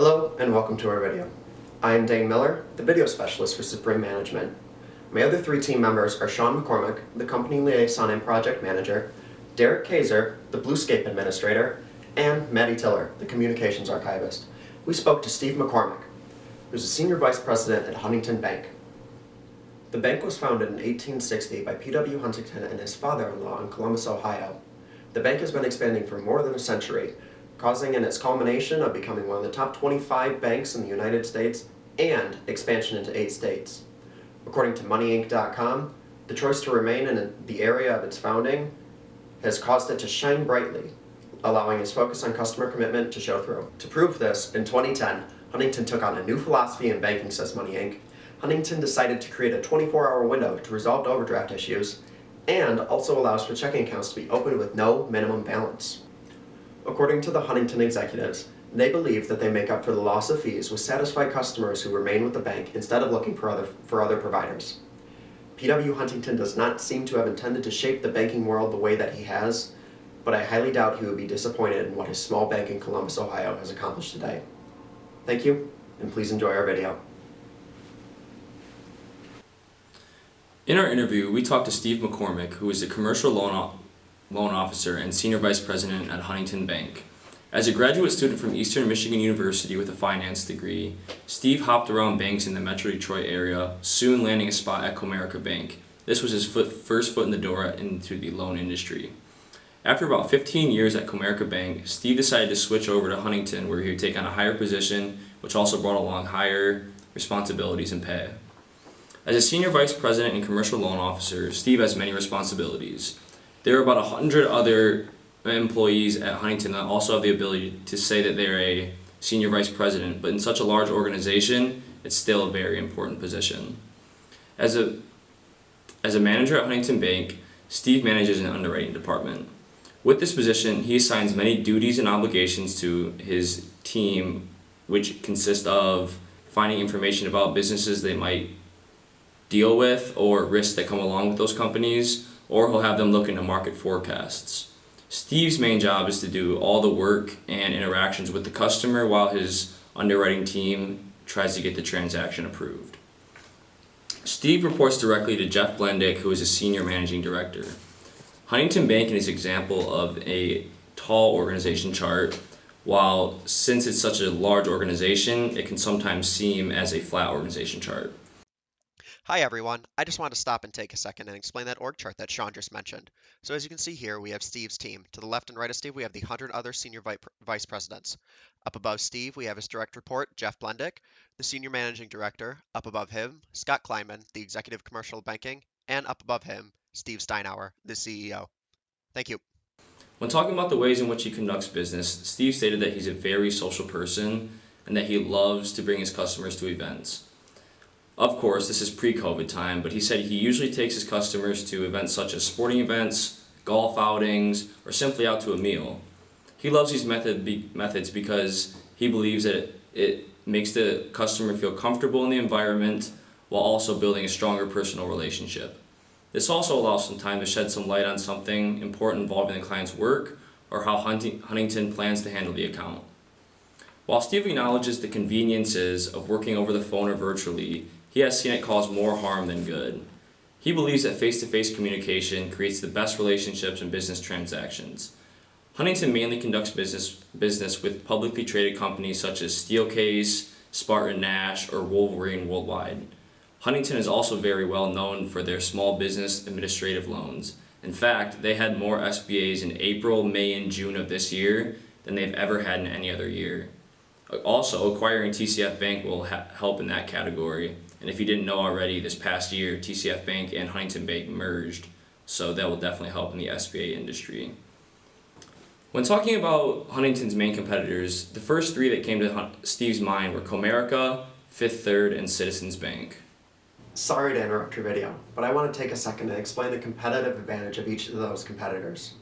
Hello and welcome to our video. I am Dane Miller, the video specialist for Supreme Management. My other three team members are Sean McCormick, the company liaison and project manager, Derek Kaiser, the Bluescape administrator, and Maddie Tiller, the communications archivist. We spoke to Steve McCormick, who's a senior vice president at Huntington Bank. The bank was founded in 1860 by P.W. Huntington and his father-in-law in Columbus, Ohio. The bank has been expanding for more than a century, causing in its culmination of becoming one of the top 25 banks in the United States and expansion into 8 states. According to MoneyInc.com, the choice to remain in the area of its founding has caused it to shine brightly, allowing its focus on customer commitment to show through. To prove this, in 2010, Huntington took on a new philosophy in banking, says Money Inc. Huntington decided to create a 24-hour window to resolve overdraft issues and also allows for checking accounts to be opened with no minimum balance. According to the Huntington executives, they believe that they make up for the loss of fees with satisfied customers who remain with the bank instead of looking for other providers. P.W. Huntington does not seem to have intended to shape the banking world the way that he has, but I highly doubt he would be disappointed in what his small bank in Columbus, Ohio has accomplished today. Thank you, and please enjoy our video. In our interview, we talked to Steve McCormick, who is a commercial loan officer and senior vice president at Huntington Bank. As a graduate student from Eastern Michigan University with a finance degree, Steve hopped around banks in the Metro Detroit area, soon landing a spot at Comerica Bank. This was his first foot in the door into the loan industry. After about 15 years at Comerica Bank, Steve decided to switch over to Huntington, where he would take on a higher position, which also brought along higher responsibilities and pay. As a senior vice president and commercial loan officer, Steve has many responsibilities. There are about 100 other employees at Huntington that also have the ability to say that they're a senior vice president, but in such a large organization, it's still a very important position. As a manager at Huntington Bank, Steve manages an underwriting department. With this position, he assigns many duties and obligations to his team, which consist of finding information about businesses they might deal with or risks that come along with those companies, or he'll have them look into market forecasts. Steve's main job is to do all the work and interactions with the customer while his underwriting team tries to get the transaction approved. Steve reports directly to Jeff Blendick, who is a senior managing director. Huntington Bank is an example of a tall organization chart, while since it's such a large organization, it can sometimes seem as a flat organization chart. Hi everyone, I just wanted to stop and take a second and explain that org chart that Sean just mentioned. So as you can see here, we have Steve's team. To the left and right of Steve, we have the 100 other senior vice presidents. Up above Steve, we have his direct report, Jeff Blendick, the senior managing director. Up above him, Scott Kleinman, the executive commercial banking. And up above him, Steve Steinauer, the CEO. Thank you. When talking about the ways in which he conducts business, Steve stated that he's a very social person and that he loves to bring his customers to events. Of course, this is pre-COVID time, but he said he usually takes his customers to events such as sporting events, golf outings, or simply out to a meal. He loves these methods because he believes that it makes the customer feel comfortable in the environment while also building a stronger personal relationship. This also allows some time to shed some light on something important involving the client's work or how Huntington plans to handle the account. While Steve acknowledges the conveniences of working over the phone or virtually, he has seen it cause more harm than good. He believes that face-to-face communication creates the best relationships in business transactions. Huntington mainly conducts business with publicly traded companies such as Steelcase, Spartan Nash, or Wolverine Worldwide. Huntington is also very well known for their small business administrative loans. In fact, they had more SBAs in April, May, and June of this year than they've ever had in any other year. Also, acquiring TCF Bank will help in that category. And if you didn't know already, this past year, TCF Bank and Huntington Bank merged, so that will definitely help in the SBA industry. When talking about Huntington's main competitors, the first three that came to Steve's mind were Comerica, Fifth Third, and Citizens Bank. Sorry to interrupt your video, but I want to take a second and explain the competitive advantage of each of those competitors.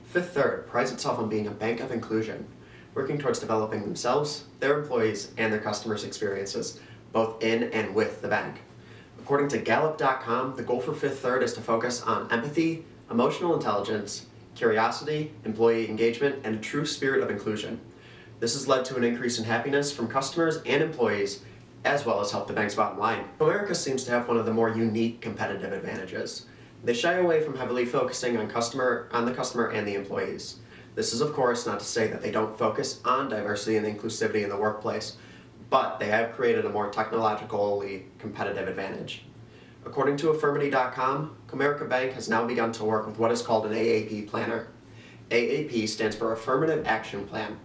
Fifth Third prides itself on being a bank of inclusion, working towards developing themselves, their employees, and their customers' experiences, both in and with the bank. According to Gallup.com, the goal for Fifth Third is to focus on empathy, emotional intelligence, curiosity, employee engagement, and a true spirit of inclusion. This has led to an increase in happiness from customers and employees, as well as helped the bank's bottom line. Comerica seems to have one of the more unique competitive advantages. They shy away from heavily focusing on the customer and the employees. This is of course not to say that they don't focus on diversity and inclusivity in the workplace, but they have created a more technologically competitive advantage. According to Affirmity.com, Comerica Bank has now begun to work with what is called an AAP planner. AAP stands for Affirmative Action Plan.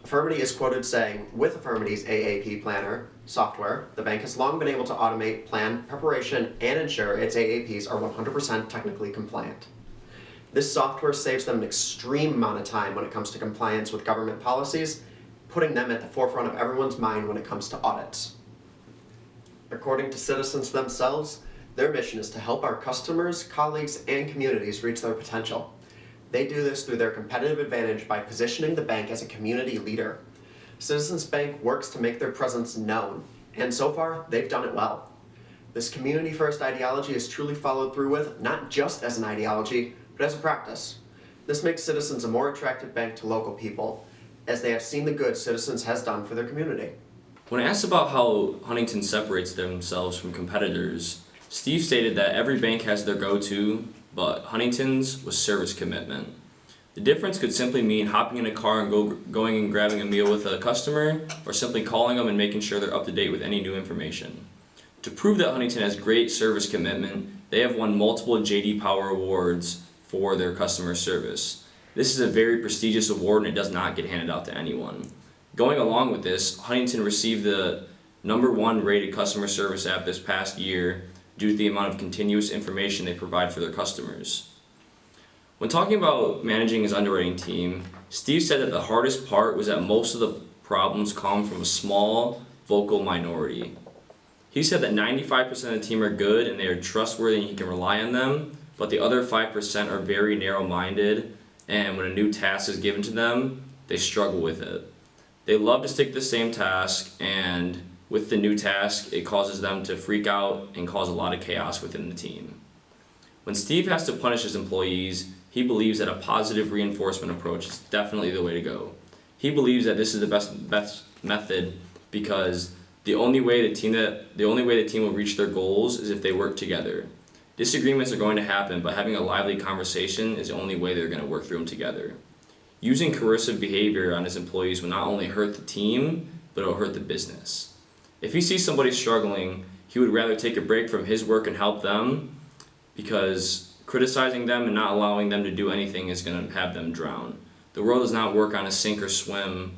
Affirmity is quoted saying, with Affirmity's AAP planner software, the bank has long been able to automate plan preparation and ensure its AAPs are 100% technically compliant. This software saves them an extreme amount of time when it comes to compliance with government policies, putting them at the forefront of everyone's mind when it comes to audits. According to citizens themselves, their mission is to help our customers, colleagues, and communities reach their potential. They do this through their competitive advantage by positioning the bank as a community leader. Citizens Bank works to make their presence known, and so far, they've done it well. This community-first ideology is truly followed through with, not just as an ideology, but as a practice. This makes Citizens a more attractive bank to local people, as they have seen the good Citizens has done for their community. When asked about how Huntington separates themselves from competitors, Steve stated that every bank has their go-to, but Huntington's was service commitment. The difference could simply mean hopping in a car and going and grabbing a meal with a customer, or simply calling them and making sure they're up to date with any new information. To prove that Huntington has great service commitment, they have won multiple J.D. Power Awards for their customer service. This is a very prestigious award and it does not get handed out to anyone. Going along with this, Huntington received the #1 rated customer service app this past year due to the amount of continuous information they provide for their customers. When talking about managing his underwriting team, Steve said that the hardest part was that most of the problems come from a small, vocal minority. He said that 95% of the team are good and they are trustworthy and he can rely on them, but the other 5% are very narrow-minded, and when a new task is given to them, they struggle with it. They love to stick to the same task, and with the new task, it causes them to freak out and cause a lot of chaos within the team. When Steve has to punish his employees, he believes that a positive reinforcement approach is definitely the way to go. He believes that this is the best method because the only way the team will reach their goals is if they work together. Disagreements are going to happen, but having a lively conversation is the only way they're going to work through them together. Using coercive behavior on his employees will not only hurt the team, but it will hurt the business. If he sees somebody struggling, he would rather take a break from his work and help them, because criticizing them and not allowing them to do anything is going to have them drown. The world does not work on a sink or swim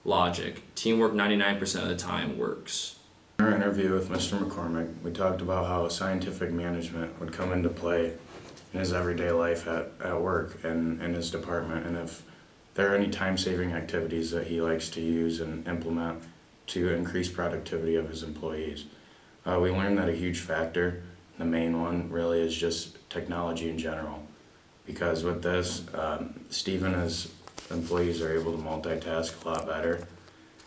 logic. Teamwork 99% of the time works. In our interview with Mr. McCormick, we talked about how scientific management would come into play in his everyday life at work and in his department, and if there are any time-saving activities that he likes to use and implement to increase productivity of his employees. We learned that a huge factor, the main one, really is just technology in general. Because with this, Steve and his employees are able to multitask a lot better.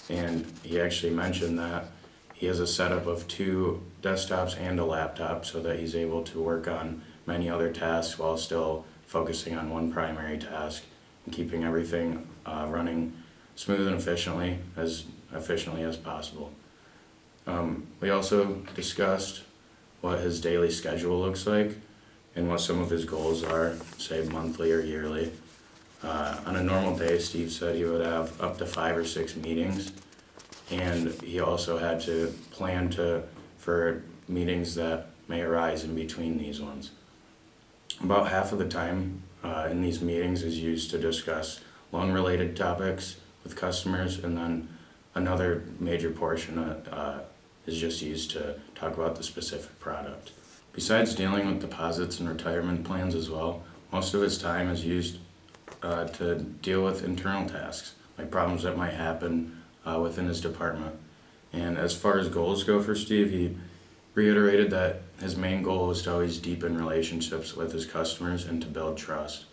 And he actually mentioned that he has a setup of 2 desktops and a laptop so that he's able to work on many other tasks while still focusing on one primary task and keeping everything running smooth and efficiently as possible. We also discussed what his daily schedule looks like and what some of his goals are, say monthly or yearly. On a normal day, Steve said he would have up to 5 or 6 meetings, and he also had to plan for meetings that may arise in between these ones. About half of the time in these meetings is used to discuss loan-related topics with customers, and then another major portion is just used to talk about the specific product. Besides dealing with deposits and retirement plans as well, most of his time is used to deal with internal tasks, like problems that might happen within his department. And as far as goals go for Steve, he reiterated that his main goal is to always deepen relationships with his customers and to build trust.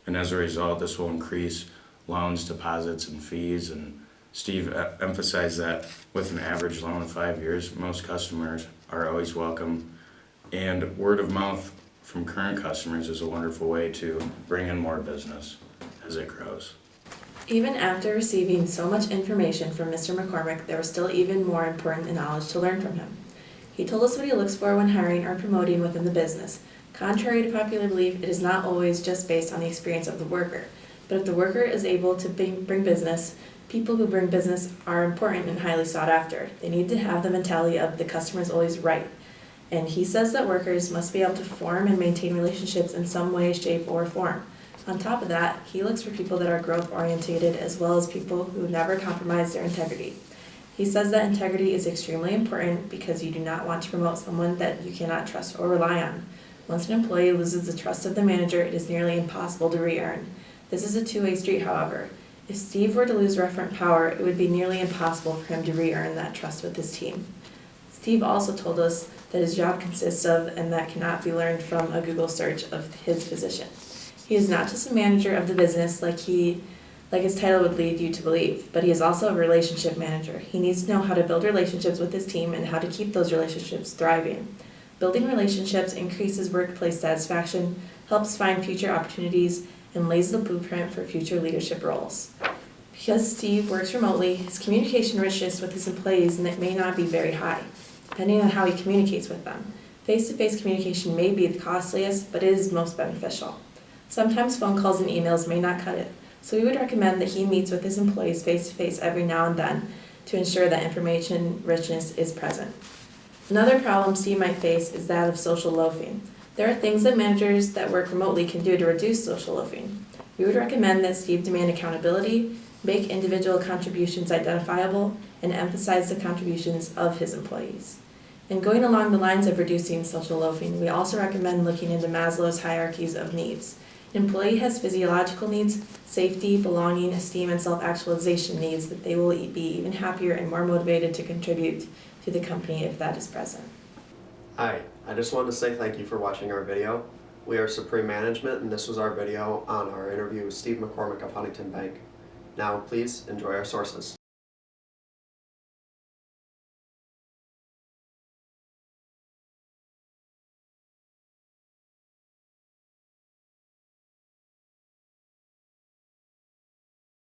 And as a result, this will increase loans, deposits, and fees. And Steve emphasized that with an average loan of 5 years, most customers are always welcome. And word of mouth from current customers is a wonderful way to bring in more business as it grows. Even after receiving so much information from Mr. McCormick, there was still even more important knowledge to learn from him. He told us what he looks for when hiring or promoting within the business. Contrary to popular belief, it is not always just based on the experience of the worker, but if the worker is able to bring business, people who bring business are important and highly sought after. They need to have the mentality of the customer is always right. And he says that workers must be able to form and maintain relationships in some way, shape, or form. On top of that, he looks for people that are growth-oriented as well as people who never compromise their integrity. He says that integrity is extremely important because you do not want to promote someone that you cannot trust or rely on. Once an employee loses the trust of the manager, it is nearly impossible to re-earn. This is a two-way street, however. If Steve were to lose referent power, it would be nearly impossible for him to re-earn that trust with his team. Steve also told us that his job consists of, and that cannot be learned from a Google search of his position. He is not just a manager of the business like his title would lead you to believe, but he is also a relationship manager. He needs to know how to build relationships with his team and how to keep those relationships thriving. Building relationships increases workplace satisfaction, helps find future opportunities, and lays the blueprint for future leadership roles. Because Steve works remotely, his communication richness with his employees may not be very high, depending on how he communicates with them. Face-to-face communication may be the costliest, but it is most beneficial. Sometimes phone calls and emails may not cut it, so we would recommend that he meets with his employees face-to-face every now and then to ensure that information richness is present. Another problem Steve might face is that of social loafing. There are things that managers that work remotely can do to reduce social loafing. We would recommend that Steve demand accountability, make individual contributions identifiable, and emphasize the contributions of his employees. And going along the lines of reducing social loafing, we also recommend looking into Maslow's hierarchies of needs. An employee has physiological needs, safety, belonging, esteem, and self-actualization needs that they will be even happier and more motivated to contribute to the company if that is present. Hi, I just wanted to say thank you for watching our video. We are Supreme Management, and this was our video on our interview with Steve McCormick of Huntington Bank. Now, please enjoy our sources.